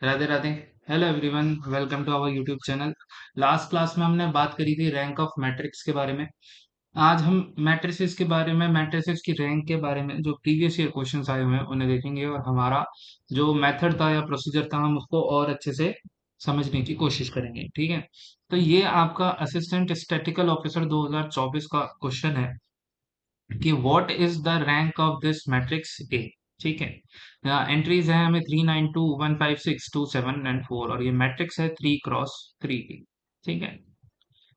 Radhe Radhe. Hello everyone, welcome to our YouTube channel. Last class में हमने बात करी थी रैंक ऑफ मैट्रिक्स के बारे में। आज हम मैट्रिसेस के बारे में, मैट्रिसेस की रैंक के बारे में जो प्रीवियस ईयर क्वेश्चंस आए हुए हैं उन्हें देखेंगे, और हमारा जो मेथड था या प्रोसीजर था हम उसको और अच्छे से समझने की कोशिश करेंगे। ठीक है, तो ये आपका असिस्टेंट स्टैटिकल ऑफिसर 2024 का क्वेश्चन है कि what is the rank of this matrix A. ठीक है, एंट्रीज है हमें 392 156 2 7 एंड 4, और ये मैट्रिक्स है 3 क्रॉस 3 की। ठीक है,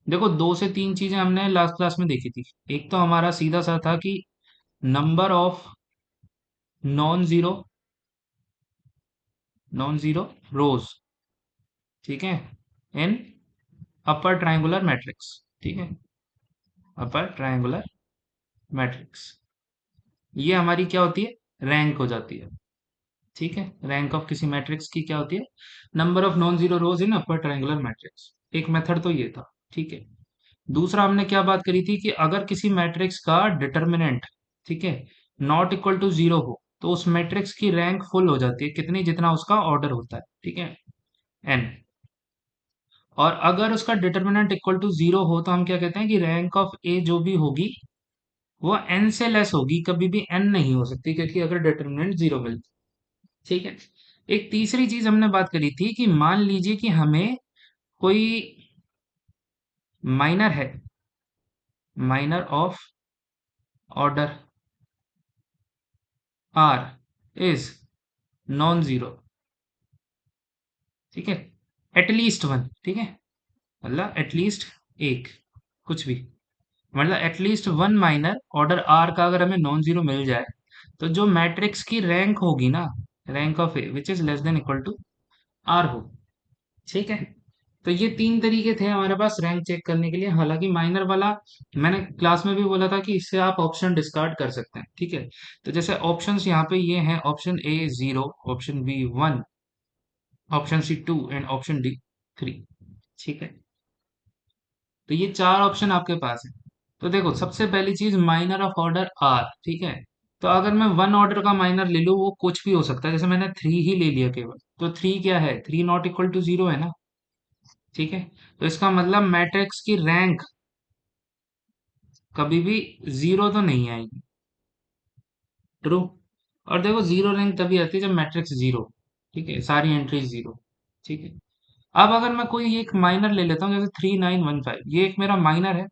देखो दो से तीन चीजें हमने लास्ट क्लास में देखी थी। एक तो हमारा सीधा सा था कि number of non zero non zero रोज, ठीक है, इन अपर ट्रायंगुलर मैट्रिक्स। ठीक है, अपर ट्रायंगुलर मैट्रिक्स, ये हमारी क्या होती है, रैंक हो जाती है। ठीक है, रैंक ऑफ किसी मैट्रिक्स की क्या होती है, number of non zero rose in upper triangular matrix. एक मेथड तो ये था। ठीक है, दूसरा हमने क्या बात करी थी कि अगर किसी मैट्रिक्स का डिटर्मिनेंट, ठीक है, नॉट इक्वल टू जीरो हो तो उस मैट्रिक्स की रैंक फुल हो जाती है, कितनी, जितना उसका ऑर्डर होता है। ठीक है, एन। और अगर उसका डिटर्मिनेंट इक्वल टू जीरो हो तो हम क्या कहते हैं कि रैंक ऑफ ए जो भी होगी वो एन से लेस होगी, कभी भी एन नहीं हो सकती, क्योंकि अगर डिटर्मिनेंट जीरो मिलता है। ठीक है, एक तीसरी चीज हमने बात करी थी कि मान लीजिए कि हमें कोई माइनर है, minor of order r is non zero. ठीक है, एटलीस्ट वन। ठीक है, मतलब एटलीस्ट एक, कुछ भी, मतलब at least one minor order r का अगर हमें नॉन जीरो मिल जाए तो जो मैट्रिक्स की रैंक होगी ना, rank of A which is less than equal to r हो। ठीक है, तो ये तीन तरीके थे हमारे पास रैंक चेक करने के लिए। हालांकि माइनर वाला मैंने क्लास में भी बोला था कि इससे आप ऑप्शन डिस्कार्ड कर सकते हैं। ठीक है, तो जैसे ऑप्शंस यहाँ पे ये हैं, option A zero, option B one, option C two and option D three. ठीक है, तो ये चार ऑप्शन आपके पास है। तो देखो सबसे पहली चीज माइनर ऑफ ऑर्डर आर। ठीक है, तो अगर मैं वन ऑर्डर का माइनर ले लूँ वो कुछ भी हो सकता है, जैसे मैंने थ्री ही ले लिया केवल, तो थ्री क्या है, three not equal to zero है ना। ठीक है, तो इसका मतलब मैट्रिक्स की रैंक कभी भी जीरो तो नहीं आएगी। ट्रू। और देखो जीरो रैंक तभी आती है जब मैट्रिक्स जीरो, ठीक है, सारी एंट्रीज जीरो। ठीक है, अब अगर मैं कोई एक माइनर ले लेता हूँ, जैसे 3915, ये एक मेरा माइनर है,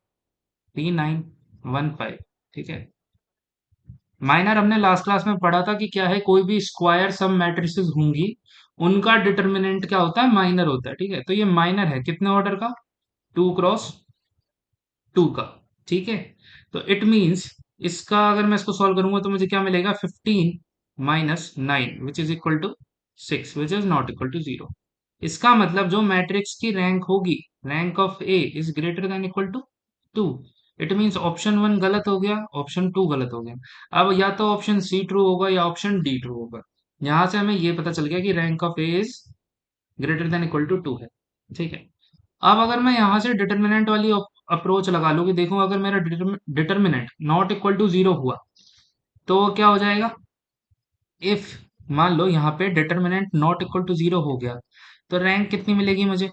3915। ठीक है, माइनर हमने लास्ट क्लास में पढ़ा था कि क्या है, कोई भी स्क्वायर सम मैट्रिसेस होंगी उनका डिटर्मिनेंट क्या होता है, माइनर होता है। ठीक है, तो ये माइनर है कितने ऑर्डर का, 2 क्रॉस 2 का। ठीक है, तो इट मीन्स इसका अगर मैं इसको सॉल्व करूंगा तो मुझे क्या मिलेगा, 15 - 9 which is equal to 6 which is not equal to zero. इसका मतलब जो मैट्रिक्स की रैंक होगी, rank of A is greater than equal to 2। It means option one गलत हो गया, ऑप्शन टू गलत हो गया। अब या तो ऑप्शन सी ट्रू होगा या ऑप्शन डी ट्रू होगा। यहां से हमें ये पता चल गया कि rank of A is greater than equal to 2 है। ठीक है, अब अगर मैं यहां से डिटर्मिनेंट वाली अप्रोच लगा लूँ कि देखो अगर मेरा determinant not equal to zero हुआ तो क्या हो जाएगा, इफ मान लो यहाँ पे determinant not equal to zero हो गया तो रैंक कितनी मिलेगी मुझे,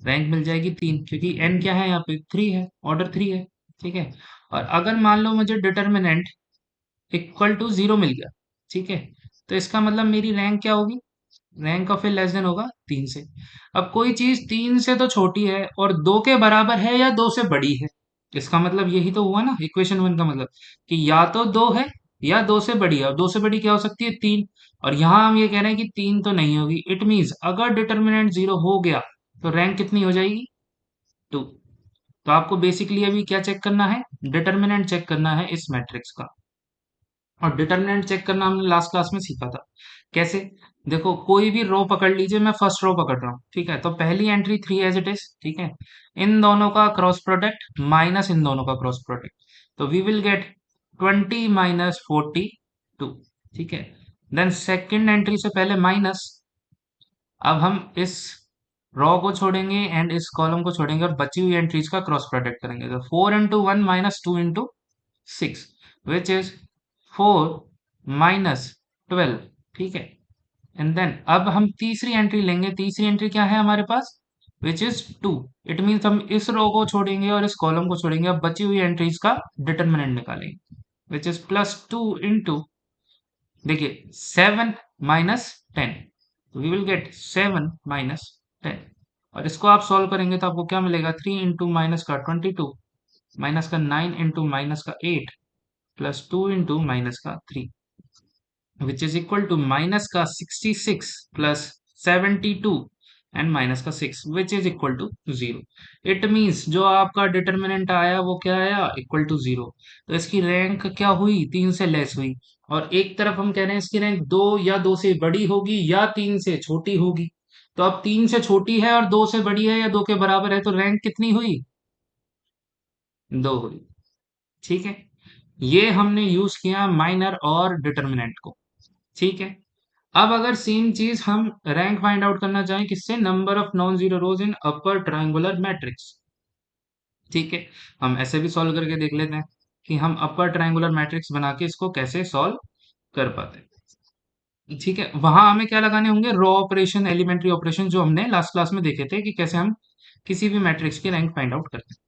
रैंक मिल जाएगी 3, क्योंकि एन क्या है, यहाँ पे थ्री है, ऑर्डर थ्री है। ठीक है, और अगर मान लो मुझे डिटर्मिनेंट इक्वल टू जीरो मिल गया, ठीक है, तो इसका मतलब मेरी रैंक क्या होगी, rank of A less than होगा 3 से। अब कोई चीज 3 से तो छोटी है और 2 के बराबर है या 2 से बड़ी है, इसका मतलब यही तो हुआ ना, इक्वेशन वन का मतलब कि या तो 2 है या 2 से बड़ी है, और 2 से बड़ी क्या हो सकती है, 3। और यहां हम ये कह रहे हैं कि 3 तो नहीं होगी। इट मीन्स अगर डिटर्मिनेंट जीरो हो गया तो रैंक कितनी हो जाएगी, 2। तो आपको बेसिकली अभी क्या चेक करना है, डिटर्मिनेंट चेक करना है इस मैट्रिक्स का। और डिटर्मिनेंट चेक करना हमने लास्ट क्लास में सीखा था कैसे। देखो कोई भी रो पकड़ लीजिए, मैं फर्स्ट रो पकड़ रहा हूँ, ठीक है, तो पहली entry three as it is, ठीक है, इन दोनों का क्रॉस प्रोडक्ट माइनस इन दोनों का क्रॉस प्रोडक्ट, तो वी विल गेट 20 - 42। ठीक है, देन सेकेंड एंट्री से पहले माइनस, अब हम इस रो को छोड़ेंगे एंड इस कॉलम को छोड़ेंगे और बची हुई एंट्रीज का क्रॉस प्रोडक्ट करेंगे, तो 4 × 1 - 2 × 6 विच इज 4 - 12। ठीक है, एंड देन अब हम तीसरी एंट्री लेंगे। तीसरी एंट्री क्या है हमारे पास, विच इज 2। इट मीन्स हम इस रो को छोड़ेंगे और इस कॉलम को छोड़ेंगे। अब बची हुई एंट्रीज का डिटर्मिनेंट निकालेंगे, विच इज +2 इंटू, देखिए 7 माइनस 10, वी विल गेट 7 - 10। और इसको आप सॉल्व करेंगे तो आपको क्या मिलेगा, 3 इंटू माइनस का 22, माइनस का 9 इंटू माइनस का 8, +2 इंटू माइनस का 3, which is equal to minus का 66 प्लस 72 एंड माइनस का 6, which is equal to 0। It means जो आपका डिटर्मिनेंट आया वो क्या आया, इक्वल टू 0। तो इसकी रैंक क्या हुई, 3 से लेस हुई। और एक तरफ हम कह रहे हैं इसकी रैंक 2 या 2 से बड़ी होगी या 3 से छोटी होगी। तो अब 3 से छोटी है और 2 से बड़ी है या 2 के बराबर है, तो रैंक कितनी हुई, 2 हुई। ठीक है, ये हमने यूज किया माइनर और डिटर्मिनेंट को। ठीक है, अब अगर सेम चीज हम रैंक फाइंड आउट करना चाहें किससे, number of non zero rose in upper triangular matrix. ठीक है, हम ऐसे भी सॉल्व करके देख लेते हैं कि हम अपर ट्रायंगुलर मैट्रिक्स बना के इसको कैसे सॉल्व कर पाते हैं। ठीक है, वहां हमें क्या लगाने होंगे, रो ऑपरेशन, एलिमेंट्री ऑपरेशन, जो हमने लास्ट क्लास में देखे थे कि कैसे हम किसी भी मैट्रिक्स की रैंक फाइंड आउट करते हैं।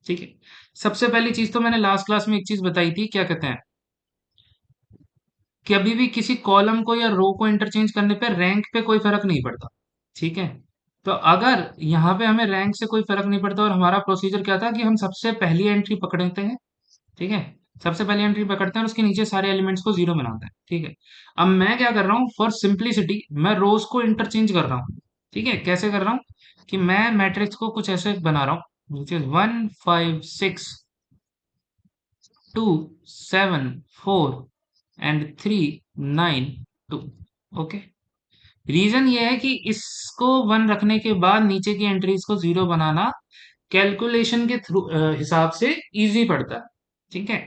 ठीक है, सबसे पहली चीज तो मैंने लास्ट क्लास में एक चीज बताई थी, क्या कहते हैं कि अभी भी किसी कॉलम को या रो को इंटरचेंज करने पे रैंक पे कोई फर्क नहीं पड़ता। ठीक है, तो अगर यहाँ पे हमें रैंक से कोई फर्क नहीं पड़ता और हमारा प्रोसीजर क्या था कि हम सबसे पहली एंट्री पकड़ते हैं। ठीक है, सबसे पहली एंट्री पकड़ते हैं और उसके नीचे सारे एलिमेंट्स को जीरो बनाते हैं। ठीक है, अब मैं क्या कर रहा हूँ, फॉर सिंप्लिसिटी मैं रोज को इंटरचेंज कर रहा हूँ। ठीक है, कैसे कर रहा हूँ कि मैं मैट्रिक्स को कुछ ऐसे बना रहा हूँ, which is 1 5 6 2 7 4 and 3 9 2। Okay, reason ये है कि इसको 1 रखने के बाद नीचे की एंट्रीज को 0 बनाना कैलकुलेशन के थ्रू हिसाब से इजी पड़ता है। ठीक है,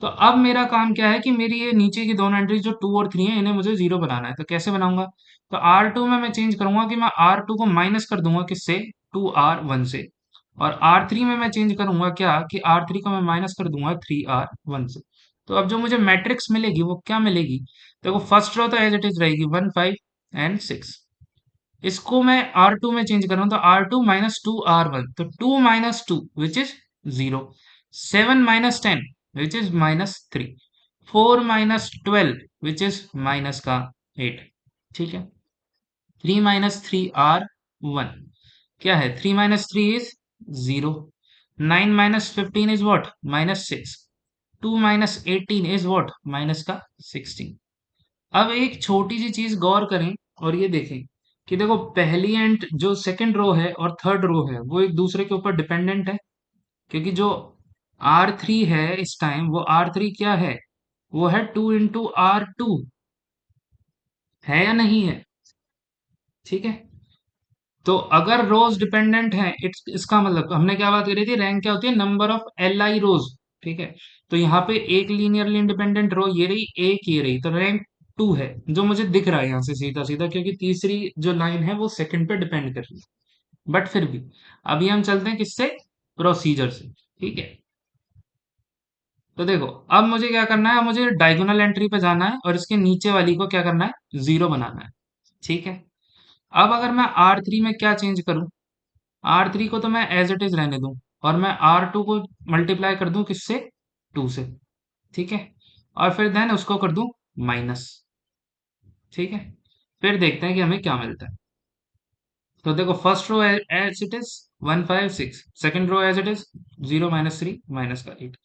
तो अब मेरा काम क्या है कि मेरी ये नीचे की दोनों एंट्रीज जो 2 और 3 है इन्हें मुझे 0 बनाना है। तो कैसे बनाऊंगा, तो R2 में मैं चेंज करूंगा कि मैं R2 को माइनस कर दूंगा किससे, 2R1 से। और R3 में मैं चेंज करूंगा क्या, कि R3 को मैं माइनस कर दूंगा 3R1 से। तो अब जो मुझे मैट्रिक्स मिलेगी वो क्या मिलेगी, देखो फर्स्ट रो तो एज इट इज रहेगी 1 5 एंड 6। इसको मैं R2 में चेंज कर रहा हूं, तो R2 -2R1, तो 2 - 2 which is 0, 7 - 10 which is -3, 4 - 12 which is minus का 8। ठीक है, 3 - 3R1 क्या है, 3 - 3 is 0, 9 - 15 is what, -6, 2 - 18 is what, minus का 16। अब एक छोटी सी चीज गौर करें और ये देखें कि देखो पहली एंड जो सेकंड रो है और थर्ड रो है वो एक दूसरे के ऊपर डिपेंडेंट है। क्योंकि जो R3 है इस टाइम, वो R3 क्या है, वो है 2 × R2, है या नहीं है। ठीक है, तो अगर रोज डिपेंडेंट है, इसका मतलब हमने क्या बात करी थी, रैंक क्या होती है, नंबर ऑफ Li रोज। ठीक है, तो यहाँ पे एक लीनियरली इंडिपेंडेंट रो ये रही, एक ये रही, तो रैंक 2 है, जो मुझे दिख रहा है यहाँ से सीधा सीधा, क्योंकि तीसरी जो लाइन है वो सेकंड पे डिपेंड कर रही है। बट फिर भी अभी हम चलते हैं किससे, प्रोसीजर से। ठीक है, तो देखो अब मुझे क्या करना है, मुझे डायगोनल एंट्री पे जाना है और इसके नीचे वाली को क्या करना है, 0 बनाना है। ठीक है, अब अगर मैं R3 में क्या चेंज करूं, R3 को तो मैं एज इट इज रहने दूं और मैं R2 को मल्टीप्लाई कर दूं किससे, 2 से। ठीक है, और फिर देन उसको कर दूं माइनस। ठीक है, फिर देखते हैं कि हमें क्या मिलता है। तो देखो first row as it is 1 5 6, second row as it is 0 - 3 minus का 8।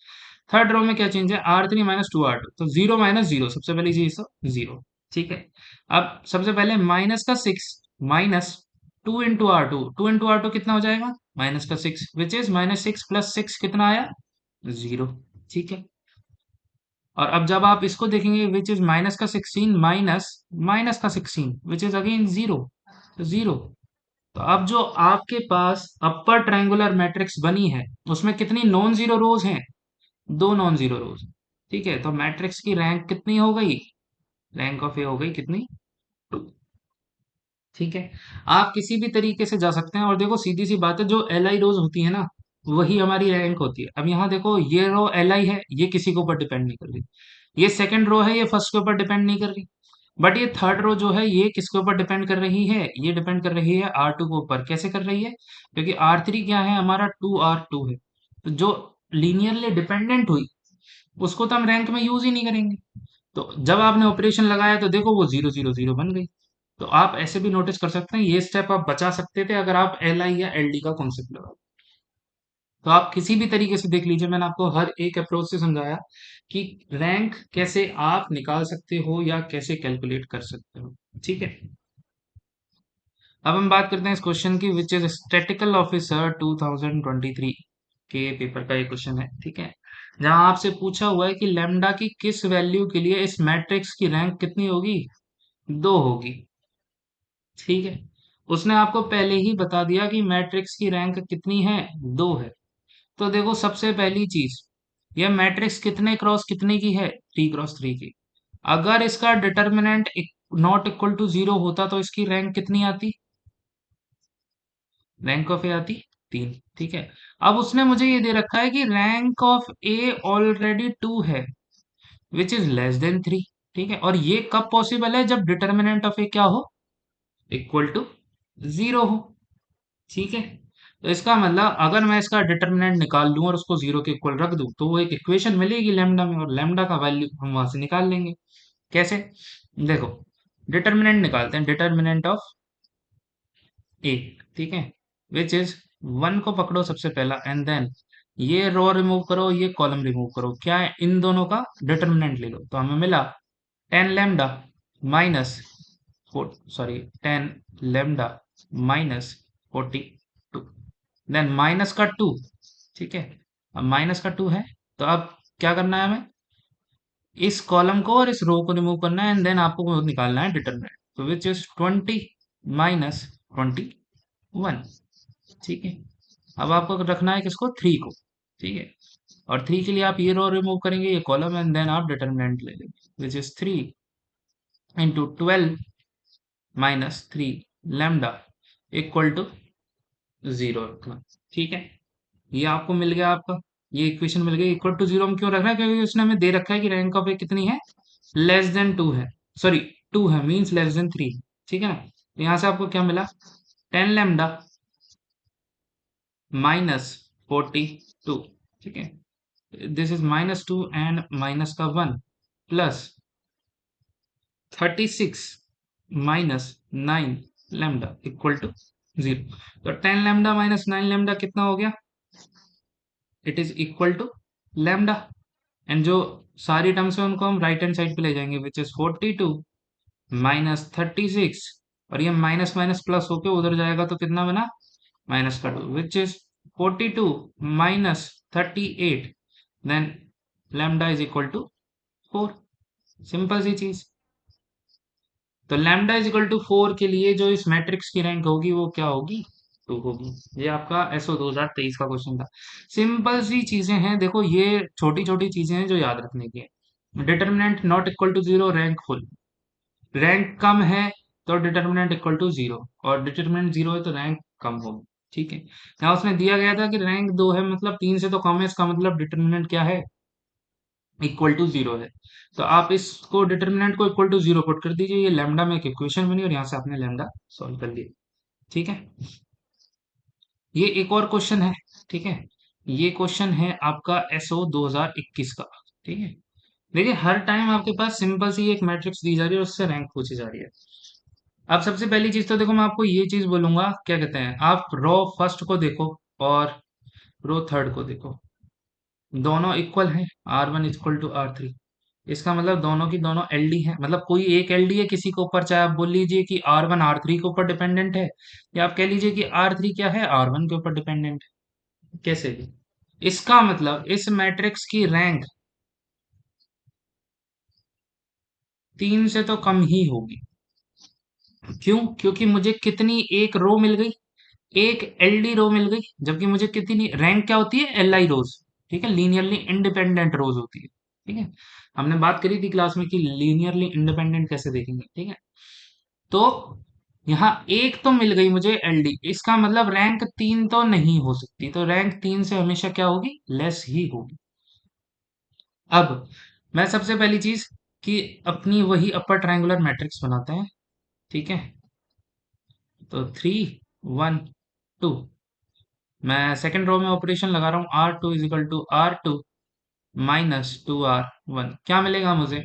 थर्ड रो में क्या चेंज है, R3 -2R2, तो 0 - 0, सबसे पहली चीज तो 0। ठीक है, अब सबसे पहले माइनस का 6 माइनस 2 × R2, 2 × R2 कितना हो जाएगा, -6, विच इज -6 + 6 कितना आया, 0। ठीक है, और अब जब आप इसको देखेंगे, विच इज माइनस का 16 माइनस माइनस का 16 विच इज अगेन 0, तो 0। तो अब जो आपके पास अपर ट्रायंगुलर मैट्रिक्स बनी है उसमें कितनी नॉन जीरो रोज हैं, 2 नॉन जीरो रोज। ठीक है, तो मैट्रिक्स की रैंक कितनी हो गई, रैंक ऑफ ए हो गई कितनी, 2। ठीक है, आप किसी भी तरीके से जा सकते हैं और देखो सीधी सी बात है, जो एल आई रोज होती है ना वही हमारी रैंक होती है। अब यहाँ देखो ये रो एल आई है, ये किसी के ऊपर डिपेंड नहीं कर रही, ये सेकंड रो है, ये फर्स्ट के ऊपर डिपेंड नहीं कर रही। बट ये थर्ड रो जो है ये किसके ऊपर डिपेंड कर रही है, ये डिपेंड कर रही है R2 के ऊपर। कैसे कर रही है, क्योंकि R3 क्या है हमारा 2R2 है, तो जो लीनियरली डिपेंडेंट हुई उसको तो हम रैंक में यूज ही नहीं करेंगे। तो जब आपने ऑपरेशन लगाया तो देखो वो 0 0 0 बन गई। तो आप ऐसे भी नोटिस कर सकते हैं, ये स्टेप आप बचा सकते थे अगर आप एल आई या एल डी का कॉन्सेप्ट लगा। तो आप किसी भी तरीके से देख लीजिए, मैंने आपको हर एक अप्रोच से समझाया कि रैंक कैसे आप निकाल सकते हो या कैसे कैलकुलेट कर सकते हो। ठीक है, अब हम बात करते हैं इस क्वेश्चन की, विच इज स्टैटिकल ऑफिसर 2023 के पेपर का ये क्वेश्चन है। ठीक है, जहां आपसे पूछा हुआ है कि लैम्डा की किस वैल्यू के लिए इस मैट्रिक्स की रैंक कितनी होगी, 2 होगी। ठीक है, उसने आपको पहले ही बता दिया कि मैट्रिक्स की रैंक कितनी है, 2 है। तो देखो सबसे पहली चीज, यह मैट्रिक्स कितने क्रॉस कितने की है, 3 क्रॉस 3 की। अगर इसका डिटर्मिनेंट नॉट इक्वल टू 0 होता तो इसकी रैंक कितनी आती, रैंक ऑफ ए आती 3। ठीक है, अब उसने मुझे ये दे रखा है कि रैंक ऑफ ए ऑलरेडी 2 है, विच इज लेस देन 3। ठीक है, और ये कब पॉसिबल है, जब डिटर्मिनेंट ऑफ ए क्या हो, इक्वल टू 0 हो। ठीक है, तो इसका मतलब अगर मैं इसका डिटर्मिनेंट निकाल लूं और उसको 0 के इक्वल रख दूं तो वो एक इक्वेशन मिलेगी लैम्डा में, और लैम्डा का वैल्यू हम वहां से निकाल लेंगे। कैसे, देखो डिटर्मिनेंट निकालते हैं, डिटर्मिनेंट ऑफ ए। ठीक है, विच इज 1 को पकड़ो सबसे पहला, एंड देन ये रो रिमूव करो, ये कॉलम रिमूव करो, क्या है इन दोनों का डिटर्मिनेंट ले लो, तो हमें मिला 10 lambda minus, sorry 10 lambda minus 42, then minus का 2। ठीक है, अब माइनस का 2 है, तो अब क्या करना है हमें, इस कॉलम को और इस रो को रिमूव करना है, एंड देन आपको वो निकालना है डिटरमिनेंट, तो विच इज 20 माइनस 21। ठीक है, अब आपको रखना है किसको, 3 को। ठीक है, और 3 के लिए आप ये रो रिमूव करेंगे, ये कॉलम, एंड देन आप डिटरमिनेंट ले लेंगे, which is 3 into 12 - 3 lambda equal to 0 रखना। ठीक है, ये आपको मिल गया, आपका ये इक्वेशन मिल गई। इक्वल टू 0 हम क्यों रख रहे हैं, क्योंकि उसने हमें दे रखा है कि रैंक ऑफ ए कितनी है, लेस देन 2 है, सॉरी 2 है, मीन्स लेस देन 3। ठीक है ना, तो यहाँ से आपको क्या मिला, 10 लैम्डा माइनस 42। ठीक है, दिस इज -2 एंड माइनस का 1 प्लस 36 -9 लैम्डा इक्वल टू 0। तो 10 लैम्डा माइनस 9 लैम्डा कितना हो गया, it is equal to lambda, and जो सारी टर्म्स है उनको हम राइट हैंड साइड पे ले जाएंगे, विच इज 42 -36, और ये माइनस माइनस प्लस होके उधर जाएगा तो कितना बना, माइनस का 2, which is 42 -38, then lambda is equal to 4। Simple सी चीज। तो लैम्डा इज इक्वल टू 4 के लिए जो इस मैट्रिक्स की रैंक होगी वो क्या होगी, 2 होगी। ये आपका एसओ 2023 का क्वेश्चन था। सिंपल सी चीजें हैं, देखो ये छोटी छोटी चीजें हैं जो याद रखने की है। Determinant not equal to 0, rank full, rank कम है तो डिटर्मिनेंट इक्वल टू 0, और डिटर्मिनेंट 0 है तो रैंक कम होगी। ठीक है, यहाँ उसने दिया गया था कि रैंक 2 है, मतलब 3 से तो कम है, इसका मतलब डिटर्मिनेंट क्या है, इक्वल टू 0 है। तो आप इसको डिटर्मिनेंट को इक्वल टू 0 पुट कर दीजिए, ये लैम्डा में एक इक्वेशन बनी और यहाँ से आपने लैम्डा सॉल्व कर लिया। ठीक है, ये एक और क्वेश्चन है। ठीक है, ये क्वेश्चन है आपका एसओ 2021 का। ठीक है, देखिए हर टाइम आपके पास सिंपल सी एक मैट्रिक्स दी जा रही है और उससे रैंक पूछी जा रही है। अब सबसे पहली चीज तो देखो, मैं आपको ये चीज बोलूंगा, क्या कहते हैं, आप रो फर्स्ट को देखो और रो थर्ड को देखो, दोनों इक्वल हैं, R1 इक्वल टू R3। इसका मतलब दोनों की दोनों एलडी है, मतलब कोई एक एलडी है किसी के ऊपर, चाहे आप बोल लीजिए कि R1 R3 के ऊपर डिपेंडेंट है, या आप कह लीजिए कि R3 क्या है, R1 के ऊपर डिपेंडेंट है, कैसे भी। इसका मतलब इस मैट्रिक्स की रैंक 3 से तो कम ही होगी। क्यों, क्योंकि मुझे कितनी एक रो मिल गई, एक एलडी रो मिल गई, जबकि मुझे कितनी रैंक क्या होती है, एल आई रोज। ठीक है, लीनियरली इंडिपेंडेंट रोज होती है। ठीक है, हमने बात करी थी क्लास में कि लीनियरली इंडिपेंडेंट कैसे देखेंगे। ठीक है, तो यहाँ एक तो मिल गई मुझे एलडी, इसका मतलब रैंक 3 तो नहीं हो सकती, तो रैंक 3 से हमेशा क्या होगी, लेस ही होगी। अब मैं सबसे पहली चीज कि अपनी वही अपर ट्रायंगुलर मैट्रिक्स बनाते हैं। ठीक है, तो 3 1 2, मैं सेकंड रो में ऑपरेशन लगा रहा हूँ, R2 = R2 -2R1, क्या मिलेगा मुझे?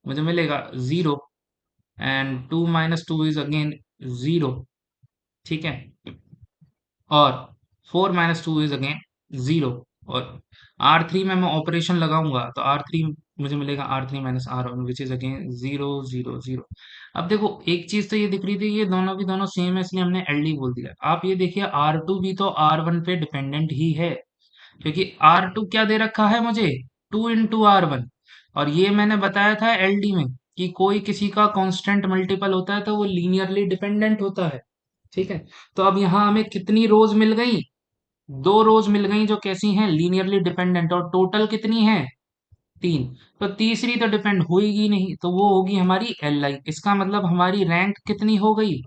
मुझे मिलेगा 0, एंड 2 - 2 इज अगेन 0। ठीक है, और 4 - 2 इज अगेन 0, और R3 में मैं ऑपरेशन लगाऊंगा तो R3 मुझे मिलेगा R3 - R1 which is again 0 0 0। अब देखो एक चीज तो ये दिख रही थी, ये दोनों की दोनों सेम है इसलिए हमने एलडी बोल दिया। आप ये देखिए R2 भी तो R1 पे डिपेंडेंट ही है, क्योंकि R2 क्या दे रखा है मुझे, 2 × R1। और ये मैंने बताया था एलडी में कि कोई किसी का कांस्टेंट मल्टीपल होता है तो वो लीनियरली डिपेंडेंट होता है। ठीक है, तो अब यहाँ हमें कितनी रोज मिल गई? 2 रोज मिल गई जो कैसी हैं, लीनियरली डिपेंडेंट, और टोटल कितनी है? 3। तो तीसरी तो डिपेंड होगी नहीं, तो वो होगी हमारी एल आई। इसका मतलब हमारी रैंक कितनी हो गई?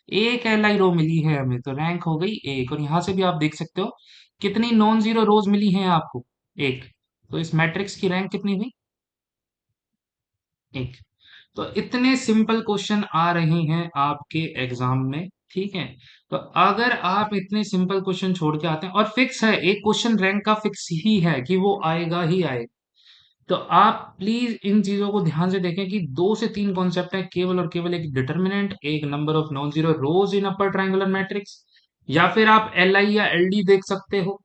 एक एल आई रो मिली है हमें, तो रैंक हो गई एक। और यहां से भी आप देख सकते हो कितनी नॉन जीरो रोज मिली हैं आपको, एक। तो इस मैट्रिक्स की रैंक कितनी हुई? एक। तो इतने सिंपल क्वेश्चन आ रहे हैं आपके एग्जाम में। ठीक है, तो अगर आप इतने सिंपल क्वेश्चन छोड़ के आते हैं, और फिक्स है एक क्वेश्चन रैंक का, फिक्स ही है कि वो आएगा ही आएगा, तो आप प्लीज इन चीजों को ध्यान से देखें कि 2 से 3 कॉन्सेप्ट है, केवल और केवल एक डिटर्मिनेंट, एक number of non zero rose in upper triangular matrix, या फिर आप एल आई या एल डी देख सकते हो।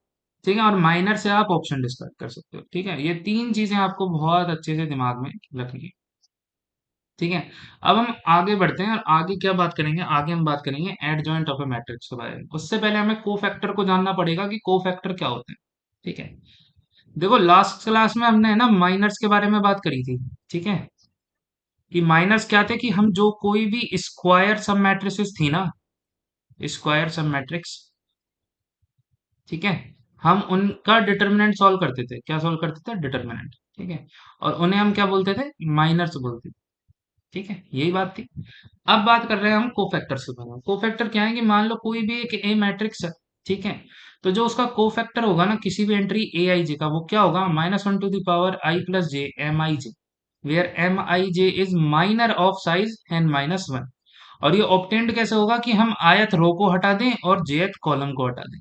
ठीक है, और माइनर से आप ऑप्शन डिस्कार्ड कर सकते हो। ठीक है, ये 3 चीजें आपको बहुत अच्छे से दिमाग में रखनी है। ठीक है, अब हम आगे बढ़ते हैं, और आगे क्या बात करेंगे, आगे हम बात करेंगे एडजॉइंट ऑफ ए मैट्रिक्स के बारे में। उससे पहले हमें कोफैक्टर को जानना पड़ेगा कि कोफैक्टर क्या होते हैं। ठीक है, देखो लास्ट क्लास में हमने है ना माइनर्स के बारे में बात करी थी। ठीक है, कि माइनर्स क्या थे, कि हम जो कोई भी स्क्वायर सब मैट्रिसेस थी ना, स्क्वायर सब मैट्रिक्स, ठीक है, हम उनका डिटर्मिनेंट सॉल्व करते थे। क्या सॉल्व करते थे? डिटर्मिनेंट। ठीक है, और उन्हें हम क्या बोलते थे? माइनर्स बोलते थे। ठीक है, यही बात थी। अब बात कर रहे हैं हम कोफैक्टर से बना। कोफैक्टर क्या है, कि मान लो कोई भी एक ए मैट्रिक्स है। ठीक है, तो जो उसका कोफैक्टर होगा ना किसी भी एंट्री ए आई जे का, वो क्या होगा? -1 to the power i+j mi j, where M I J is minor of size n-1। और ये ऑब्टेन्ड कैसे होगा, कि हम आयत रो को हटा दें और जेथ कॉलम को हटा दें,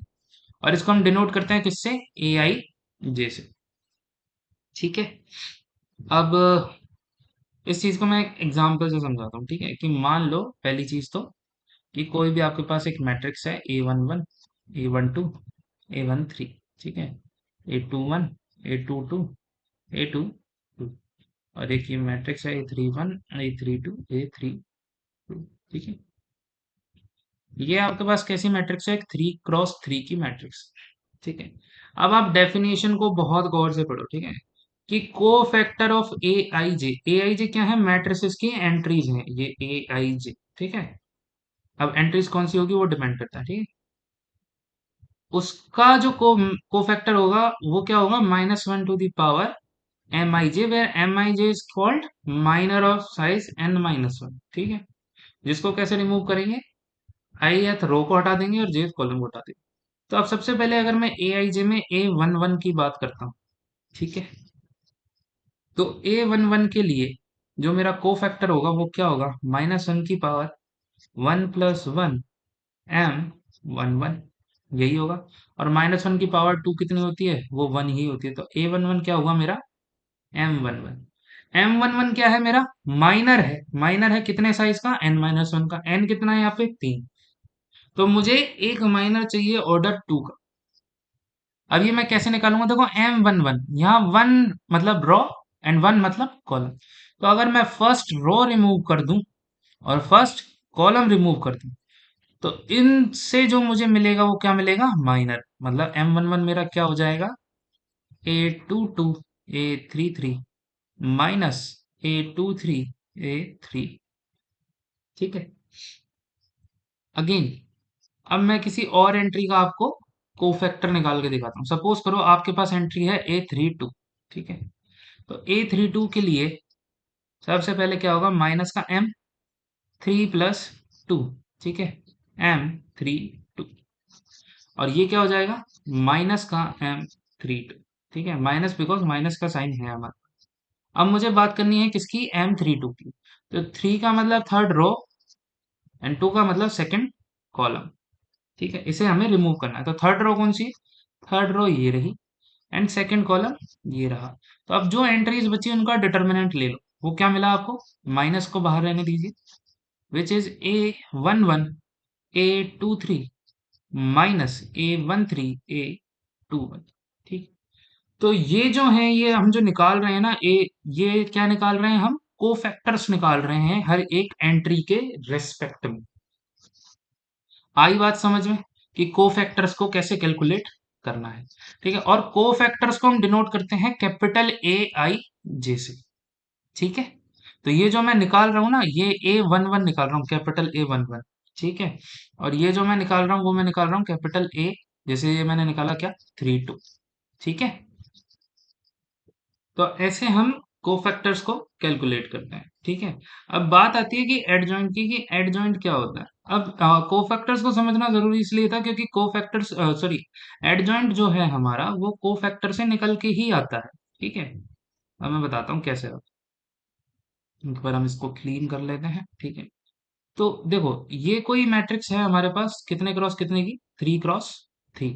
और इसको हम डिनोट करते हैं किससे? ए आई जे से। ठीक है, अब इस चीज को मैं एक एग्जांपल से समझाता हूँ। ठीक है, कि मान लो पहली चीज तो, कि कोई भी आपके पास एक मैट्रिक्स है A11, A12, A13। ठीक है, A21, A22, A22, और एक ये मैट्रिक्स है A31, A32, A32। ठीक है, ये आपके पास कैसी मैट्रिक्स है? एक 3 × 3 की मैट्रिक्स। ठीक है, अब आप डेफिनेशन को बहुत गौर से पढ़ो। ठीक है, कि cofactor of A I J क्या है? मैट्रिसेस की एंट्रीज हैं ये ए आई जे। ठीक है, अब एंट्रीज कौन सी होगी वो डिपेंड करता है। ठीक है, उसका जो कोफैक्टर होगा वो क्या होगा? -1 to the power mi j, where mi j is called minor of size n-1। ठीक है, जिसको कैसे रिमूव करेंगे? ith रो को हटा देंगे और jth कॉलम को हटा देंगे। तो अब सबसे पहले अगर मैं ए आई जे में A11 की बात करता हूँ। ठीक है, तो A11 के लिए जो मेरा कोफैक्टर होगा वो क्या होगा? -1 की पावर 1+1 m 11, यही होगा। और -1 की पावर 2 कितनी होती है? वो 1 ही होती है। तो A11 क्या होगा मेरा? M11 क्या है मेरा? माइनर है। माइनर है कितने साइज का? n-1 का। n कितना है यहाँ पे? 3। तो मुझे एक माइनर चाहिए ऑर्डर 2 का। अब ये मैं कैसे निकालूंगा? देखो M11, यहाँ 1 मतलब रॉ एंड 1 मतलब कॉलम। तो अगर मैं फर्स्ट रो रिमूव कर दूं और फर्स्ट कॉलम रिमूव कर दूं, तो इनसे जो मुझे मिलेगा वो क्या मिलेगा? माइनर। मतलब M11 मेरा क्या हो जाएगा? A22 A33 -A23 A3। ठीक है, अगेन अब मैं किसी और एंट्री का आपको कोफैक्टर निकाल के दिखाता हूँ। सपोज करो आपके पास एंट्री है A32। ठीक है, तो A32 के लिए सबसे पहले क्या होगा? माइनस का M3+2। ठीक है, M32, और ये क्या हो जाएगा? माइनस का M32। ठीक है, माइनस बिकॉज माइनस का साइन है हमारा। अब मुझे बात करनी है किसकी, M32 की। तो 3 का मतलब थर्ड रो एंड 2 का मतलब सेकंड कॉलम। ठीक है, इसे हमें रिमूव करना है। तो थर्ड रो कौन सी है? थर्ड रो ये रही, एंड सेकंड कॉलम ये रहा। तो अब जो एंट्रीज बची उनका डिटर्मिनेंट ले लो। वो क्या मिला आपको? माइनस को बाहर रहने दीजिए, which is A11 A23 minus A13 A21। ठीक। तो ये जो है, ये हम जो निकाल रहे हैं ना, ये क्या निकाल रहे हैं हम? कोफैक्टर्स निकाल रहे हैं हर एक एंट्री के रेस्पेक्ट में। आई बात समझ में कि कोफैक्टर्स को कैसे कैलकुलेट करना है। ठीक है, और कोफैक्टर्स को हम डिनोट करते हैं कैपिटल A I J से। ठीक है, तो ये जो मैं निकाल रहा हूँ ना, ये A11 निकाल रहा हूँ, कैपिटल A11। ठीक है, और ये जो मैं निकाल रहा हूँ वो मैं निकाल रहा हूँ कैपिटल A, जैसे ये मैंने निकाला क्या, 32। ठीक है, तो ऐसे हम कोफैक्टर्स को कैलकुलेट करते हैं। ठीक है, अब बात आती है कि एडजॉइंट की, कि एडजॉइंट क्या होता है। अब कोफैक्टर्स को समझना जरूरी इसलिए था क्योंकि कोफैक्टर्स, सॉरी, एडजॉइंट जो है हमारा वो कोफैक्टर से निकल के ही आता है। ठीक है, अब मैं बताता हूँ कैसे आता है। एक बार हम इसको क्लीन कर लेते हैं। ठीक है, तो देखो, ये कोई मैट्रिक्स है हमारे पास, कितने क्रॉस कितने की, 3 क्रॉस 3।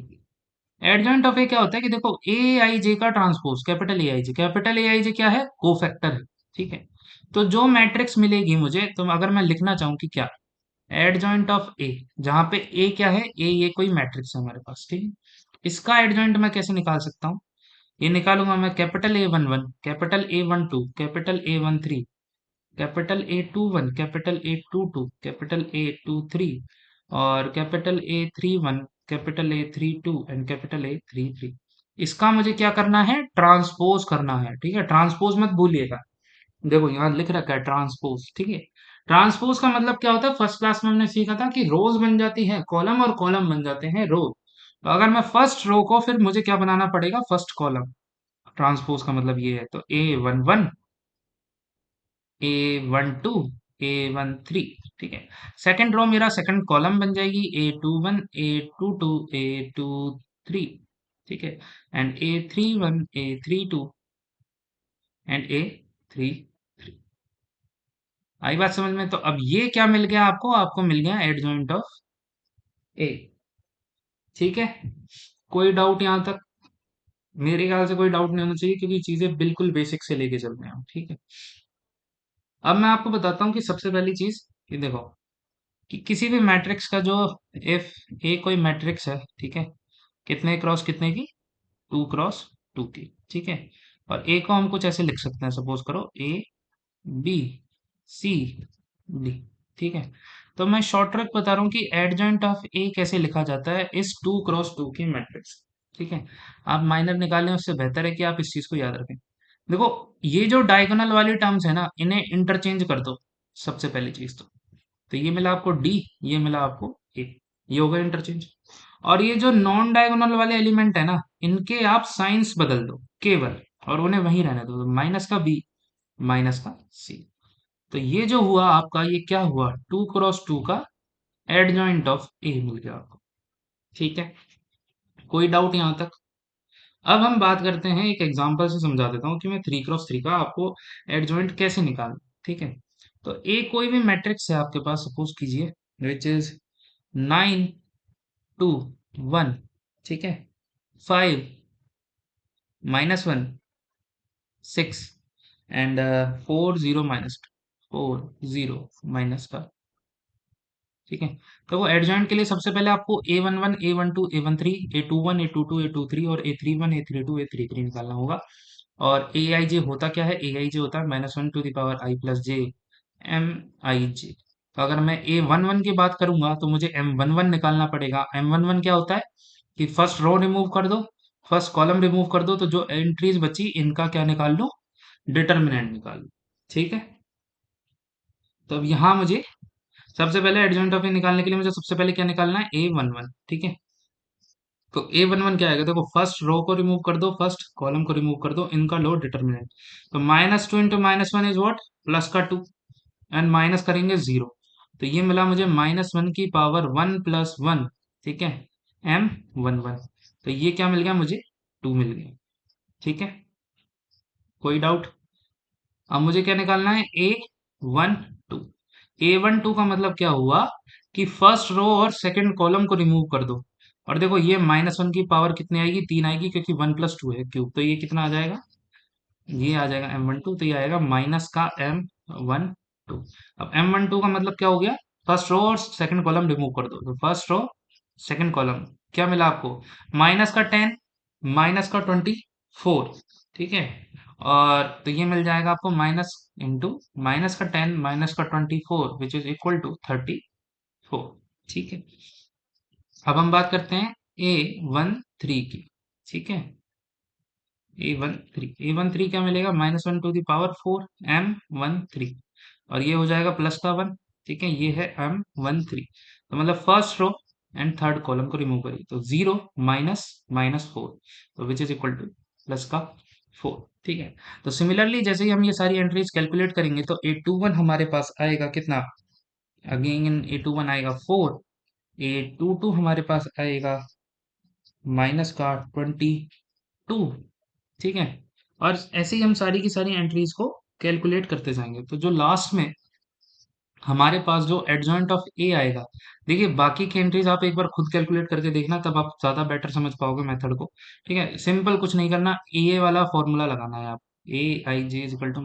एडजॉइंट ऑफ ए क्या होता है कि देखो, ए आई जे का transpose capital A I J, capital A I J क्या है, कोफैक्टर है। ठीक है, तो जो मैट्रिक्स मिलेगी मुझे, तो अगर मैं लिखना चाहूँ कि क्या, एडजॉइंट ऑफ ए, जहां पे ए क्या है, ए ये कोई मैट्रिक्स है हमारे पास। ठीक है, इसका एडजॉइंट मैं कैसे निकाल सकता हूँ? ये निकालूंगा मैं, capital A11 capital A12 capital A13 capital A21 capital A22 capital A23 और capital A31 capital A32 and capital A33। इसका मुझे क्या करना है? ट्रांसपोज करना है। ठीक है, ट्रांसपोज मत भूलिएगा। देखो यहाँ लिख रखा है ट्रांसपोज। ठीक है, ट्रांसपोज का मतलब क्या होता है? फर्स्ट क्लास में हमने सीखा था कि रोज बन जाती है कॉलम और कॉलम बन जाते हैं रो। तो अगर मैं फर्स्ट रो को, फिर मुझे क्या बनाना पड़ेगा? First column. ट्रांसपोज का मतलब ये है। तो A11 A12 A13। ठीक है, सेकंड रो मेरा सेकंड कॉलम बन जाएगी, A21 A22 A23। ठीक है, and A31 A32 and A33। आई बात समझ में? तो अब ये क्या मिल गया आपको? आपको मिल गया एडजॉइंट ऑफ ए। ठीक है, कोई डाउट यहाँ तक? मेरे ख्याल से कोई डाउट नहीं होना चाहिए क्योंकि चीजें बिल्कुल बेसिक से लेके चल रहे हैं हम। ठीक है, अब मैं आपको बताता हूँ कि सबसे पहली चीज, कि देखो, कि किसी भी मैट्रिक्स का जो, इफ ए कोई मैट्रिक्स है, ठीक है, कितने क्रॉस कितने की, 2 क्रॉस 2 की। ठीक है, और ए को हम कुछ ऐसे लिख सकते हैं, सपोज करो A B C D। ठीक है, तो मैं शॉर्ट ट्रिक बता रहा हूँ कि एडजॉइंट ऑफ ए कैसे लिखा जाता है इस 2 क्रॉस 2 की मैट्रिक्स। ठीक है, आप माइनर निकालें उससे बेहतर है कि आप इस चीज को याद रखें। देखो, ये जो डायगोनल वाली टर्म्स है ना, इन्हें इंटरचेंज कर दो। सबसे पहली चीज तो ये मिला आपको D, ये मिला आपको A, ये हो गया इंटरचेंज। और ये जो नॉन डायगोनल वाले एलिमेंट है ना, इनके आप साइंस बदल दो केवल, और उन्हें वहीं रहने दो। तो माइनस का B, माइनस का C। तो ये जो हुआ आपका, ये क्या हुआ? 2 क्रॉस 2 का एडजॉइंट ऑफ A मिल गया आपको। ठीक है, कोई डाउट यहाँ तक? अब हम बात करते हैं, एक एग्जांपल से समझा देता हूँ कि मैं 3 क्रॉस 3 का आपको एडजॉइंट कैसे निकालूं। ठीक है, तो ए कोई भी मैट्रिक्स है आपके पास, सपोज कीजिए, विच इज 9 2 1। ठीक है, 5 -1 6 एंड 4 0 -4 0 ठीक है, तो वो एडजॉइंट के लिए सबसे पहले आपको A11 A12 A13 A21 A22 A23 और A31 A32 A33 निकालना होगा। और ए आई जे होता क्या है? ए आई जे होता है -1 to the power I+J MIJ। तो अगर मैं A11 की बात करूंगा तो मुझे M11 निकालना पड़ेगा। M11 क्या होता है कि फर्स्ट रो रिमूव कर दो, फर्स्ट कॉलम रिमूव कर दो, तो जो एंट्रीज बची इनका क्या निकाल लो? डिटर्मिनेंट निकाल लो। ठीक है, तो अब यहाँ मुझे सबसे पहले एडजॉइंट ऑफ ए निकालने के लिए मुझे सबसे पहले क्या निकालना है? A11। ठीक है, तो A11 क्या आएगा? देखो, फर्स्ट रो को रिमूव कर दो, फर्स्ट कॉलम को रिमूव कर दो, इनका लो डिटर्मिनेंट। तो -2 into -1 is what? +2, and minus करेंगे 0। तो ये मिला मुझे -1 की पावर 1 + 1। ठीक है, M11। तो ये क्या मिल गया मुझे? 2 मिल गया। ठीक है, कोई डाउट? अब मुझे क्या निकालना है, A12। A12 का मतलब क्या हुआ कि फर्स्ट रो और सेकंड कॉलम को रिमूव कर दो। और देखो ये -1 की पावर कितनी आएगी, 3 आएगी, क्योंकि 1 + 2 है क्यूब, तो ये कितना आ जाएगा, ये आ जाएगा M12, तो ये आएगा माइनस का M12। अब M12 का मतलब क्या हो गया, फर्स्ट रो और सेकंड कॉलम रिमूव कर दो, तो फर्स्ट रो सेकंड कॉलम क्या मिला आपको, -10 -24, ठीक है। और तो ये मिल जाएगा आपको minus into -10 -24 which is equal to 34, ठीक है। अब हम बात करते हैं A13 की, ठीक है। A13 क्या मिलेगा, -1 to the power 4 M13, और ये हो जाएगा प्लस का 1, ठीक है, ये है M13। तो मतलब first row and third column को रिमूव करिए, तो 0 माइनस -4, तो which is equal to plus का 4, ठीक है। तो सिमिलरली जैसे ही हम ये सारी एंट्रीज कैलकुलेट करेंगे, तो A21 हमारे पास आएगा कितना, अगेन A21 आएगा 4, A22 हमारे पास आएगा माइनस का 22, ठीक है। और ऐसे ही हम सारी की सारी एंट्रीज को कैलकुलेट करते जाएंगे, तो जो लास्ट में हमारे पास जो एडजॉइंट ऑफ ए आएगा, देखिए बाकी की एंट्रीज आप एक बार खुद कैलकुलेट करके देखना, तब आप ज्यादा बेटर समझ पाओगे मेथड को, ठीक है। सिंपल कुछ नहीं करना, ए वाला फॉर्मूला लगाना है आप, A i j = -i2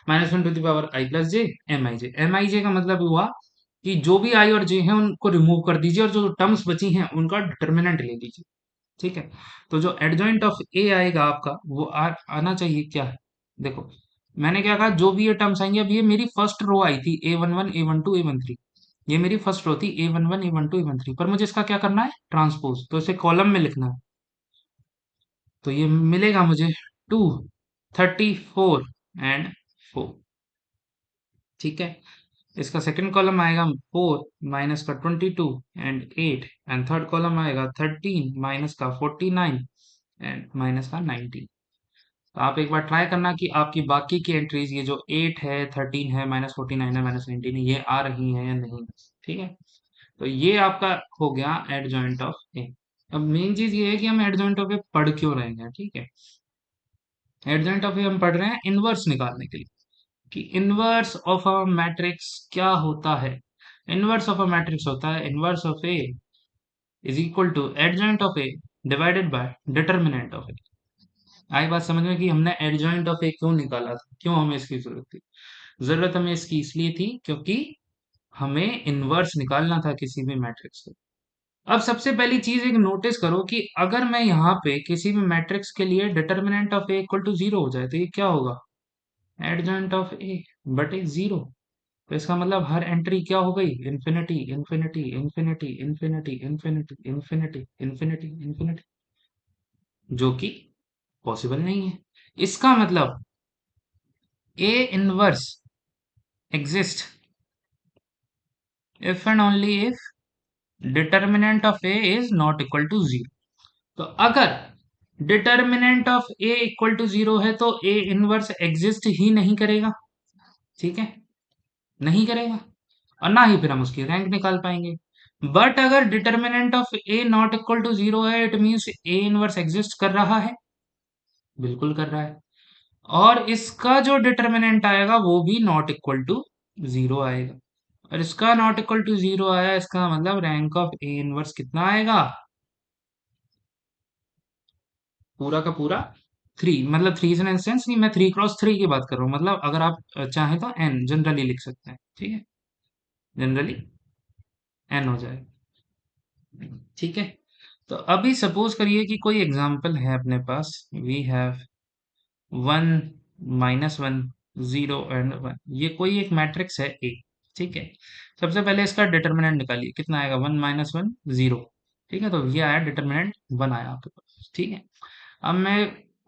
-1 to the power i+j Mi j। का मतलब हुआ कि जो भी आई और जे हैं उनको रिमूव कर दीजिए, और जो टर्म्स बची हैं उनका डिटर्मिनेंट ले लीजिए, ठीक है। तो जो एडजॉइंट ऑफ ए आएगा आपका वो आना चाहिए क्या है, देखो मैंने क्या कहा, जो भी ये टर्म्स आएंगे, अब ये मेरी फर्स्ट रो आई थी A11 A12 A13, ये मेरी फर्स्ट रो थी A11 A12 A13, पर मुझे इसका क्या करना है, ट्रांसपोज, तो इसे कॉलम में लिखना है। तो ये मिलेगा मुझे 2 34 एंड 4, ठीक है। इसका सेकंड कॉलम आएगा 4 माइनस का 22 एंड 8, एंड थर्ड कॉलम आएगा 13 माइनस का 49 एंड माइनस का 19। तो आप एक बार ट्राई करना कि आपकी बाकी की एंट्रीज, ये जो 8 है, 13 है, -49 है, -19 है, ये आ रही है या नहीं, ठीक है। तो ये आपका हो गया एड जॉइंट ऑफ ए। अब मेन चीज ये है कि हम एड जॉइंट ऑफ ए पढ़ क्यों रहे हैं, ठीक है। एड जॉइंट ऑफ ए हम पढ़ रहे हैं इनवर्स निकालने के लिए, कि इनवर्स ऑफ अ मैट्रिक्स क्या होता है। इनवर्स ऑफ अ मैट्रिक्स होता है inverse of A is equal to adjoint of A divided by determinant of A. आई बात समझ में कि हमने एडजॉइंट ऑफ ए क्यों निकाला था, क्यों हमें इसकी जरूरत थी। जरूरत हमें इसकी इसलिए थी क्योंकि हमें इनवर्स निकालना था किसी भी मैट्रिक्स का। अब सबसे पहली चीज एक नोटिस करो कि अगर मैं यहाँ पे किसी भी मैट्रिक्स के लिए determinant of A equal to 0 हो जाए, तो ये क्या होगा, एडजॉइंट ऑफ ए बटे 0। तो इसका मतलब हर एंट्री क्या हो गई, infinity infinity infinity infinity infinity infinity infinity infinity, जो कि पॉसिबल नहीं है। इसका मतलब A inverse exist if and only if determinant of A is not equal to 0। तो अगर determinant of A equal to 0 है, तो ए इनवर्स एग्जिस्ट ही नहीं करेगा, ठीक है, नहीं करेगा, और ना ही फिर हम उसकी रैंक निकाल पाएंगे। बट अगर determinant of A not equal to 0 है, it means A inverse exist कर रहा है, बिल्कुल कर रहा है। और इसका जो डिटर्मिनेंट आएगा वो भी नॉट इक्वल टू 0 आएगा, और इसका नॉट इक्वल टू 0 आया, इसका मतलब रैंक ऑफ ए इनवर्स कितना आएगा, पूरा का पूरा 3, मतलब 3 इन सेंस नहीं, मैं 3 × 3 की बात कर रहा हूँ, मतलब अगर आप चाहें तो एन जनरली लिख सकते हैं, ठीक है, जनरली एन हो जाएगा, ठीक है। तो अभी सपोज करिए कि कोई एग्जांपल है अपने पास, वी हैव 1 -1 0 एंड 1, ये कोई एक मैट्रिक्स है ए, ठीक है। सबसे पहले इसका डिटर्मिनेंट निकालिए, कितना आएगा, 1 -1 0, ठीक है। तो ये आया डिटर्मिनेंट 1 आया आपके पास, ठीक है। अब मैं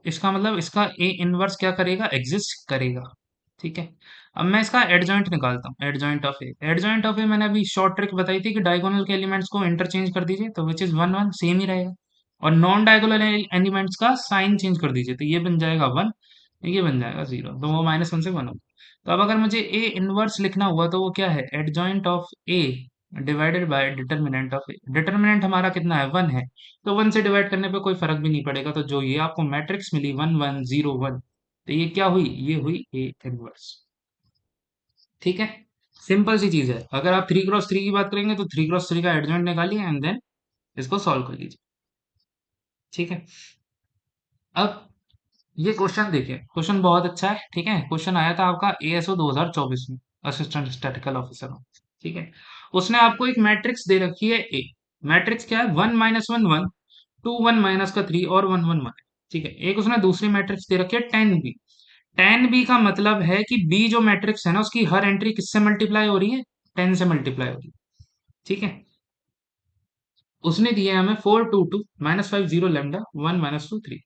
इसका मतलब इसका ए इनवर्स क्या करेगा, एग्जिस्ट करेगा, ठीक है। अब मैं इसका एडजॉइंट निकालता हूँ, adjoint of A. Adjoint of A मैंने अभी शॉर्ट ट्रिक बताई थी कि डायगोनल के एलिमेंट्स को इंटरचेंज कर दीजिए, तो विच इज 1 1 सेम ही रहेगा, और नॉन डायगोनल एलिमेंट्स का साइन चेंज कर दीजिए, तो ये बन जाएगा 1, ये बन जाएगा 0, तो वो -1 से 1 होगा। तो अब अगर मुझे ए इनवर्स लिखना हुआ, तो वो क्या है, adjoint of A divided by determinant of A. Determinant हमारा कितना है, 1 है, तो 1 से डिवाइड करने पे कोई फर्क भी नहीं पड़ेगा, तो जो ये आपको मैट्रिक्स मिली 1 1 0 1, तो ये क्या हुई, ये हुई ए इनवर्स। ठीक है, सिंपल सी चीज है। अगर आप 3 क्रॉस 3 की बात करेंगे तो 3 क्रॉस 3 का एडजॉइंट निकालिए एंड देन इसको सॉल्व कर लीजिए। ठीक है, अब ये क्वेश्चन देखिए, क्वेश्चन बहुत अच्छा है। ठीक है, क्वेश्चन आया था आपका एएसओ 2024 में, असिस्टेंट स्टैटिकल ऑफिसर में। ठीक है, उसने आपको एक मैट्रिक्स दे रखी है ए। मैट्रिक्स क्या है, 1 - 1 1, 2 1 - 3 और 1 1 1। ठीक है, एक उसने दूसरी मैट्रिक्स दे रखी है 10b। 10b का मतलब है कि बी जो मैट्रिक्स है ना, उसकी हर एंट्री किससे मल्टीप्लाई हो रही है, 10 से मल्टीप्लाई हो रही है। ठीक है, उसने दिया है हमें 4 2 2 -5 0 λ 1 - 2 3।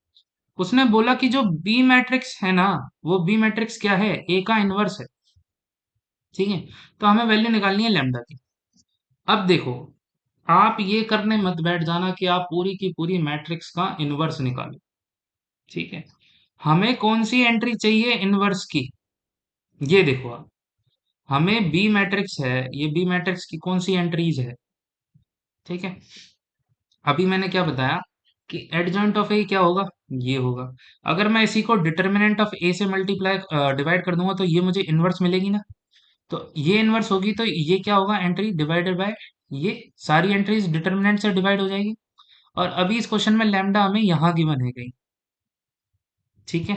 उसने बोला कि जो बी मैट्रिक्स है ना, वो बी मैट्रिक्स क्या है, ए का इनवर्स है। ठीक है, तो हमें वैल्यू निकालनी है लैम्डा की। अब देखो, आप ये करने मत बैठ जाना कि आप पूरी की पूरी मैट्रिक्स का इनवर्स निकालो। ठीक है, हमें कौन सी एंट्री चाहिए इनवर्स की, ये देखो आप। हमें बी मैट्रिक्स है, ये बी मैट्रिक्स की कौन सी एंट्रीज है। ठीक है, अभी मैंने क्या बताया कि एडजॉइंट ऑफ ए क्या होगा, ये होगा। अगर मैं इसी को डिटर्मिनेंट ऑफ ए से मल्टीप्लाई डिवाइड कर दूंगा तो ये मुझे इनवर्स मिलेगी ना। तो ये इनवर्स होगी तो ये क्या होगा, एंट्री डिवाइडेड बाय ये, सारी एंट्रीज डिटर्मिनेंट से डिवाइड हो जाएगी। और अभी इस क्वेश्चन में लैम्डा हमें यहाँ गिवन है कहीं। ठीक है,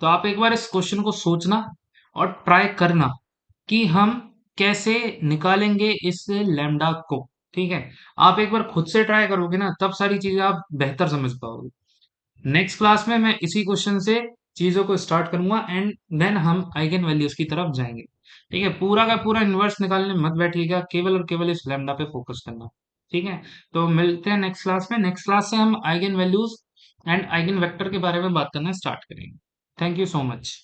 तो आप एक बार इस क्वेश्चन को सोचना और ट्राई करना कि हम कैसे निकालेंगे इस लैम्डा को। ठीक है, आप एक बार खुद से ट्राई करोगे ना, तब सारी चीजें आप बेहतर समझ पाओगे। नेक्स्ट क्लास में मैं इसी क्वेश्चन से चीजों को स्टार्ट करूंगा एंड देन हम आइगन वैल्यूज की तरफ जाएंगे। ठीक है, पूरा का पूरा इन्वर्स निकालने मत बैठिएगा, केवल और केवल इस लैम्डा पे फोकस करना। ठीक है, तो मिलते हैं नेक्स्ट क्लास में। नेक्स्ट क्लास से हम eigen values and eigen vector के बारे में बात करना स्टार्ट करेंगे। Thank you so much.